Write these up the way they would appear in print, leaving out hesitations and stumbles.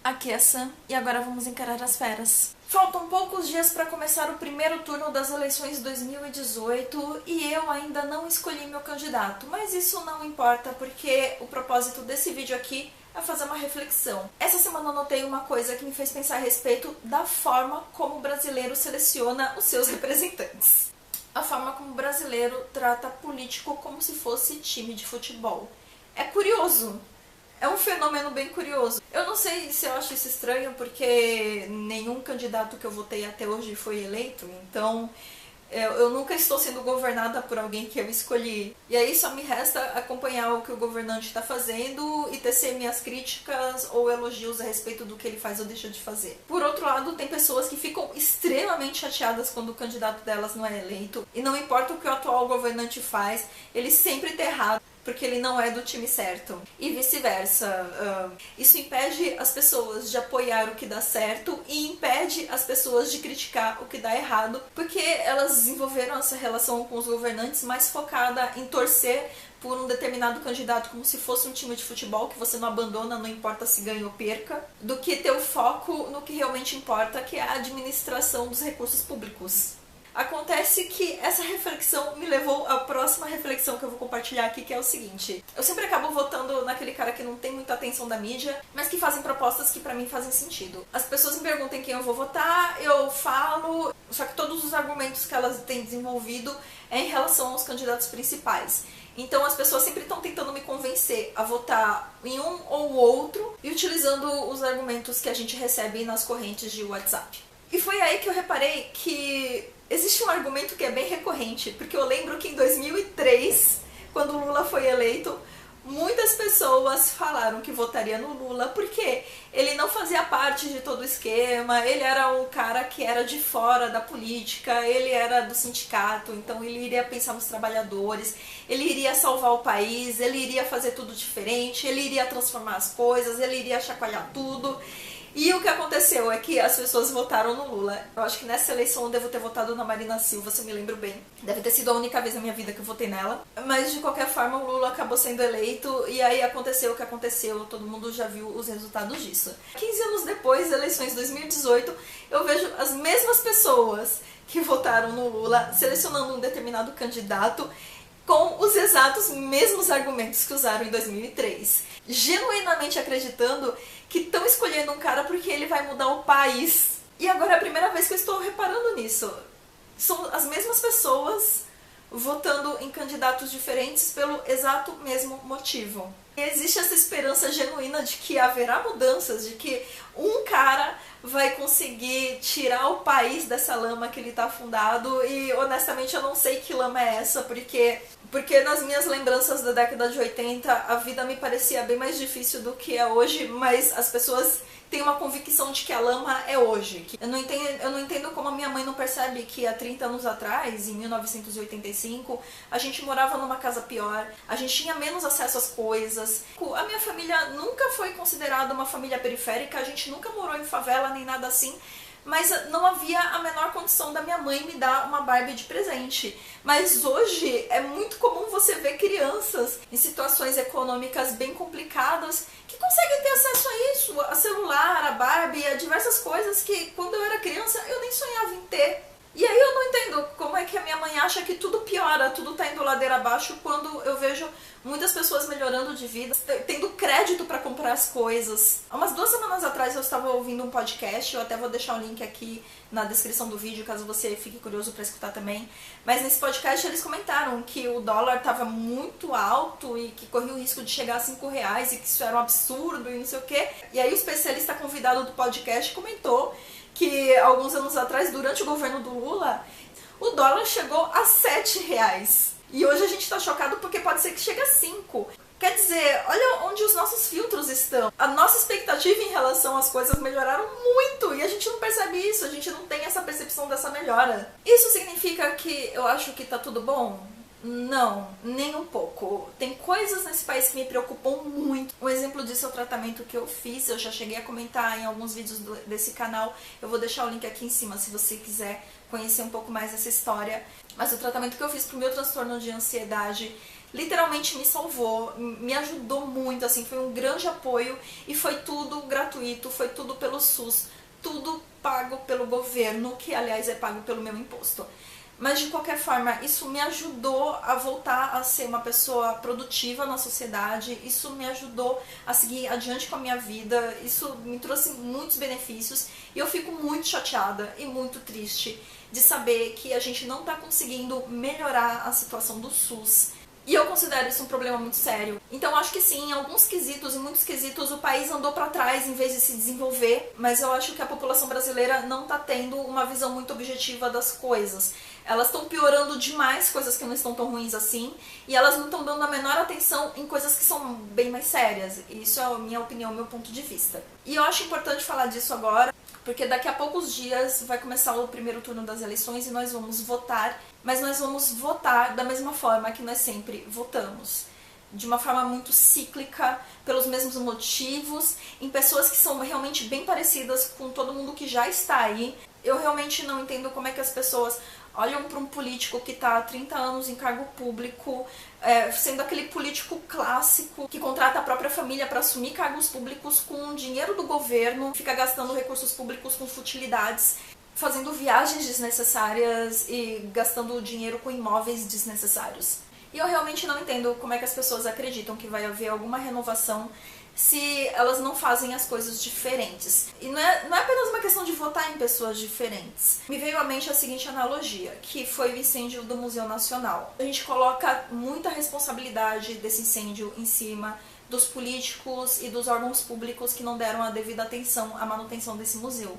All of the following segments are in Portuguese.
Aqueça e agora vamos encarar as feras. Faltam poucos dias para começar o primeiro turno das eleições de 2018 e eu ainda não escolhi meu candidato, mas isso não importa porque o propósito desse vídeo aqui é fazer uma reflexão. Essa semana eu notei uma coisa que me fez pensar a respeito da forma como o brasileiro seleciona os seus representantes. A forma como o brasileiro trata político como se fosse time de futebol. É curioso. É um fenômeno bem curioso. Eu não sei se eu acho isso estranho, porque nenhum candidato que eu votei até hoje foi eleito, então eu nunca estou sendo governada por alguém que eu escolhi. E aí só me resta acompanhar o que o governante está fazendo e tecer minhas críticas ou elogios a respeito do que ele faz ou deixa de fazer. Por outro lado, tem pessoas que ficam extremamente chateadas quando o candidato delas não é eleito, e não importa o que o atual governante faz, ele sempre está errado, porque ele não é do time certo. E vice-versa. Isso impede as pessoas de apoiar o que dá certo e impede as pessoas de criticar o que dá errado, porque elas desenvolveram essa relação com os governantes mais focada em torcer por um determinado candidato como se fosse um time de futebol que você não abandona, não importa se ganha ou perca, do que ter o foco no que realmente importa, que é a administração dos recursos públicos. Acontece que essa reflexão me levou à próxima reflexão que eu vou compartilhar aqui, que é o seguinte. Eu sempre acabo votando naquele cara que não tem muita atenção da mídia, mas que fazem propostas que pra mim fazem sentido. As pessoas me perguntam em quem eu vou votar, eu falo, só que todos os argumentos que elas têm desenvolvido é em relação aos candidatos principais. Então as pessoas sempre estão tentando me convencer a votar em um ou outro e utilizando os argumentos que a gente recebe nas correntes de WhatsApp. E foi aí que eu reparei que existe um argumento que é bem recorrente, porque eu lembro que em 2003, quando o Lula foi eleito, muitas pessoas falaram que votaria no Lula porque ele não fazia parte de todo o esquema, ele era um cara que era de fora da política, ele era do sindicato, então ele iria pensar nos trabalhadores, ele iria salvar o país, ele iria fazer tudo diferente, ele iria transformar as coisas, ele iria chacoalhar tudo. E o que aconteceu é que as pessoas votaram no Lula. Eu acho que nessa eleição eu devo ter votado na Marina Silva, se eu me lembro bem. Deve ter sido a única vez na minha vida que eu votei nela. Mas de qualquer forma o Lula acabou sendo eleito e aí aconteceu o que aconteceu, todo mundo já viu os resultados disso. 15 anos depois, eleições de 2018, eu vejo as mesmas pessoas que votaram no Lula selecionando um determinado candidato com os exatos mesmos argumentos que usaram em 2003. Genuinamente acreditando que estão escolhendo um cara porque ele vai mudar o país. E agora é a primeira vez que eu estou reparando nisso. São as mesmas pessoas votando em candidatos diferentes pelo exato mesmo motivo. E existe essa esperança genuína de que haverá mudanças, de que um cara vai conseguir tirar o país dessa lama que ele está afundado, e honestamente eu não sei que lama é essa, porque nas minhas lembranças da década de 80 a vida me parecia bem mais difícil do que é hoje, mas as pessoas têm uma convicção de que a lama é hoje. Eu não entendo como a minha mãe não percebe que há 30 anos atrás, em 1985, a gente morava numa casa pior, a gente tinha menos acesso às coisas. A minha família nunca foi considerada uma família periférica, a gente nunca morou em favela nem nada assim, mas não havia a menor condição da minha mãe me dar uma Barbie de presente. Mas hoje é muito comum você ver crianças em situações econômicas bem complicadas que conseguem ter acesso a isso, a celular, a Barbie, a diversas coisas que quando eu era criança eu nem sonhava em ter. E aí eu não entendo como é que a minha mãe acha que tudo piora, tudo tá indo ladeira abaixo, quando eu vejo muitas pessoas melhorando de vida, tendo crédito para comprar as coisas. Há umas 2 semanas atrás eu estava ouvindo um podcast, eu até vou deixar o link aqui na descrição do vídeo, caso você fique curioso para escutar também. Mas nesse podcast eles comentaram que o dólar estava muito alto e que corria o risco de chegar a R$5 e que isso era um absurdo e não sei o quê. E aí o especialista convidado do podcast comentou que alguns anos atrás, durante o governo do Lula, o dólar chegou a R$7. E hoje a gente tá chocado porque pode ser que chegue a 5. Quer dizer, olha onde os nossos filtros estão. A nossa expectativa em relação às coisas melhoraram muito e a gente não percebe isso, a gente não tem essa percepção dessa melhora. Isso significa que eu acho que tá tudo bom? Não, nem um pouco. Tem coisas nesse país que me preocupam muito. Um exemplo disso é o tratamento que eu fiz. Eu já cheguei a comentar em alguns vídeos desse canal. Eu vou deixar o link aqui em cima se você quiser conhecer um pouco mais essa história. Mas o tratamento que eu fiz pro meu transtorno de ansiedade literalmente me salvou, me ajudou muito, assim, foi um grande apoio e foi tudo gratuito, foi tudo pelo SUS, tudo pago pelo governo, que aliás é pago pelo meu imposto. Mas de qualquer forma, isso me ajudou a voltar a ser uma pessoa produtiva na sociedade, isso me ajudou a seguir adiante com a minha vida, isso me trouxe muitos benefícios e eu fico muito chateada e muito triste de saber que a gente não está conseguindo melhorar a situação do SUS. E eu considero isso um problema muito sério. Então acho que sim, em alguns quesitos, em muitos quesitos, o país andou para trás em vez de se desenvolver, mas eu acho que a população brasileira não está tendo uma visão muito objetiva das coisas. Elas estão piorando demais coisas que não estão tão ruins assim, e elas não estão dando a menor atenção em coisas que são bem mais sérias. Isso é a minha opinião, meu ponto de vista. E eu acho importante falar disso agora, porque daqui a poucos dias vai começar o primeiro turno das eleições e nós vamos votar, mas nós vamos votar da mesma forma que nós sempre votamos. De uma forma muito cíclica, pelos mesmos motivos, em pessoas que são realmente bem parecidas com todo mundo que já está aí. Eu realmente não entendo como é que as pessoas olham para um político que está há 30 anos em cargo público, sendo aquele político clássico que contrata a própria família para assumir cargos públicos com dinheiro do governo, fica gastando recursos públicos com futilidades, fazendo viagens desnecessárias e gastando dinheiro com imóveis desnecessários. E eu realmente não entendo como é que as pessoas acreditam que vai haver alguma renovação se elas não fazem as coisas diferentes. E não é apenas uma questão de votar em pessoas diferentes. Me veio à mente a seguinte analogia, que foi o incêndio do Museu Nacional. A gente coloca muita responsabilidade desse incêndio em cima dos políticos e dos órgãos públicos que não deram a devida atenção à manutenção desse museu,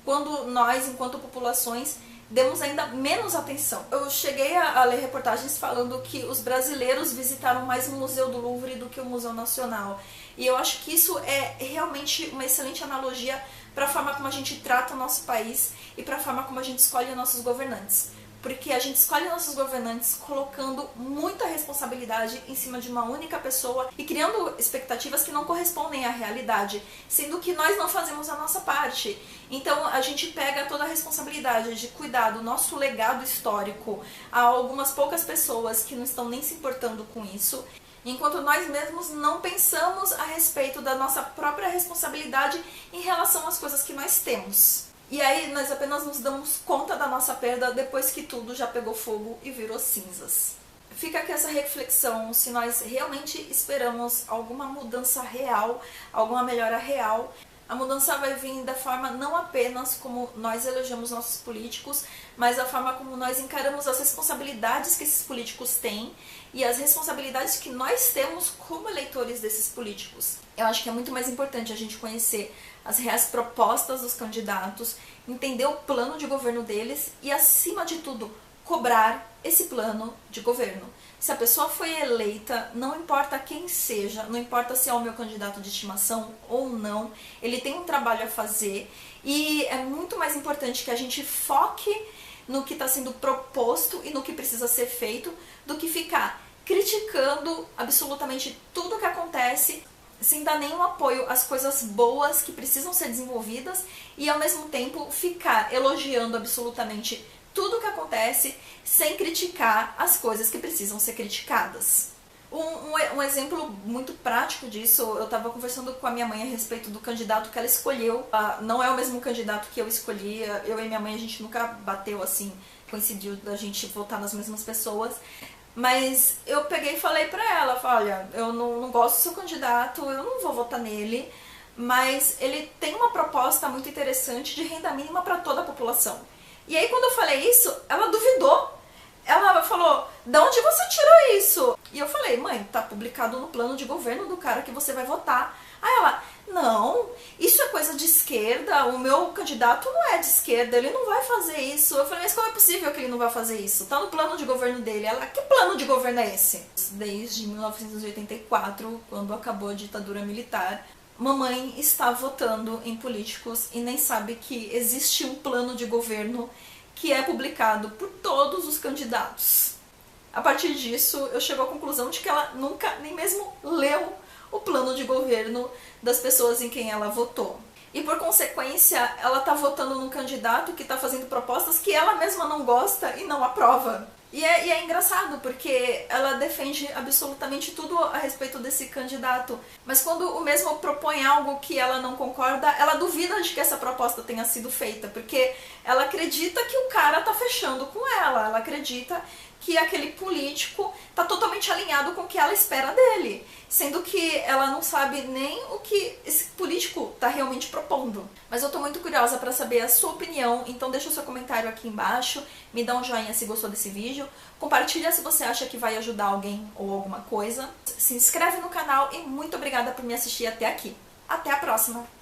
quando nós, enquanto populações, demos ainda menos atenção. Eu cheguei a ler reportagens falando que os brasileiros visitaram mais o Museu do Louvre do que o Museu Nacional. E eu acho que isso é realmente uma excelente analogia para a forma como a gente trata o nosso país e para a forma como a gente escolhe nossos governantes. Porque a gente escolhe nossos governantes colocando muita responsabilidade em cima de uma única pessoa e criando expectativas que não correspondem à realidade, sendo que nós não fazemos a nossa parte. Então a gente pega toda a responsabilidade de cuidar do nosso legado histórico a algumas poucas pessoas que não estão nem se importando com isso, enquanto nós mesmos não pensamos a respeito da nossa própria responsabilidade em relação às coisas que nós temos. E aí nós apenas nos damos conta da nossa perda depois que tudo já pegou fogo e virou cinzas. Fica aqui essa reflexão, se nós realmente esperamos alguma mudança real, alguma melhora real. A mudança vai vir da forma não apenas como nós elegemos nossos políticos, mas da forma como nós encaramos as responsabilidades que esses políticos têm e as responsabilidades que nós temos como eleitores desses políticos. Eu acho que é muito mais importante a gente conhecer as reais propostas dos candidatos, entender o plano de governo deles e, acima de tudo, cobrar esse plano de governo. Se a pessoa foi eleita, não importa quem seja, não importa se é o meu candidato de estimação ou não, ele tem um trabalho a fazer e é muito mais importante que a gente foque no que está sendo proposto e no que precisa ser feito do que ficar criticando absolutamente tudo que acontece sem dar nenhum apoio às coisas boas que precisam ser desenvolvidas e ao mesmo tempo ficar elogiando absolutamente tudo que acontece sem criticar as coisas que precisam ser criticadas. Um exemplo muito prático disso, eu estava conversando com a minha mãe a respeito do candidato que ela escolheu. Não é o mesmo candidato que eu escolhi, eu e minha mãe a gente nunca bateu assim, coincidiu da gente votar nas mesmas pessoas. Mas eu peguei e falei pra ela, olha, eu não gosto do seu candidato, eu não vou votar nele, mas ele tem uma proposta muito interessante de renda mínima para toda a população. E aí quando eu falei isso, ela duvidou. Ela falou, de onde você tirou isso? E eu falei, mãe, tá publicado no plano de governo do cara que você vai votar. Aí ela, não, isso é coisa de esquerda, o meu candidato não é de esquerda, ele não vai fazer isso. Eu falei, mas como é possível que ele não vai fazer isso? Tá no plano de governo dele. Ela, que plano de governo é esse? Desde 1984, quando acabou a ditadura militar, mamãe está votando em políticos e nem sabe que existe um plano de governo que é publicado por todos os candidatos. A partir disso, eu chego à conclusão de que ela nunca nem mesmo leu o plano de governo das pessoas em quem ela votou. E por consequência, ela está votando num candidato que está fazendo propostas que ela mesma não gosta e não aprova. E é engraçado, porque ela defende absolutamente tudo a respeito desse candidato, mas quando o mesmo propõe algo que ela não concorda, ela duvida de que essa proposta tenha sido feita, porque ela acredita que o cara tá fechando com ela acredita que aquele político tá totalmente alinhado com o que ela espera dele, sendo que ela não sabe nem o que esse político tá realmente propondo. Mas eu tô muito curiosa para saber a sua opinião, então deixa o seu comentário aqui embaixo, me dá um joinha se gostou desse vídeo, compartilha se você acha que vai ajudar alguém ou alguma coisa, se inscreve no canal e muito obrigada por me assistir até aqui. Até a próxima!